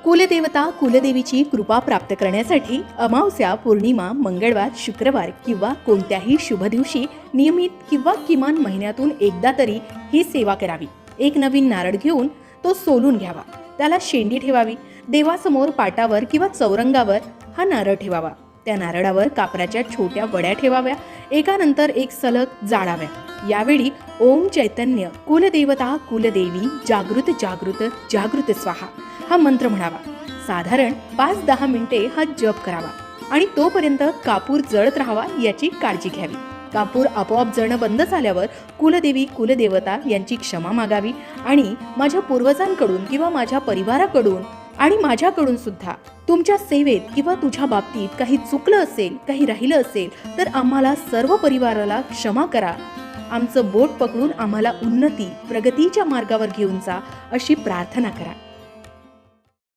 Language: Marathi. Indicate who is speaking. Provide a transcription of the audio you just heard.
Speaker 1: कुलदेवता कुलदेवीची कृपा प्राप्त करण्यासाठी अमावस्या, पौर्णिमा, मंगळवार, शुक्रवार किंवा कोणत्याही शुभ दिवशी नियमित किंवा किमान महिन्यातून एकदा तरी ही सेवा करावी। एक नवीन नारळ घेऊन तो सोलून घ्यावा, त्याला शेंडी ठेवावी, देवासमोर पाटावर किंवा चौरंगावर हा नारळ ठेवावा। त्या नारळावर कापराच्या छोट्या वड्या ठेवाव्या, एकानंतर एक सलग जाळाव्या। यावेळी ओम चैतन्य कुलदेवता कुलदेवी जागृत जागृत जागृत स्वाहा हा मंत्र म्हणावा। साधारण 5-10 मिनिटे हा जप करावा आणि तोपर्यंत कापूर जळत राहावा याची काळजी घ्यावी। कापूर आपोआप जळणं बंद झाल्यावर कुलदेवी कुलदेवता यांची क्षमा मागावी आणि माझ्या पूर्वजांकडून किंवा माझ्या परिवाराकडून आणि माझ्याकडून सुद्धा तुमच्या सेवेत किंवा तुझ्या बाबतीत काही चुकलं असेल, काही राहिलं असेल तर आम्हाला सर्व परिवाराला क्षमा करा, आमचं बोट पकडून आम्हाला उन्नती प्रगतीच्या मार्गावर घेऊन जा अशी प्रार्थना करा।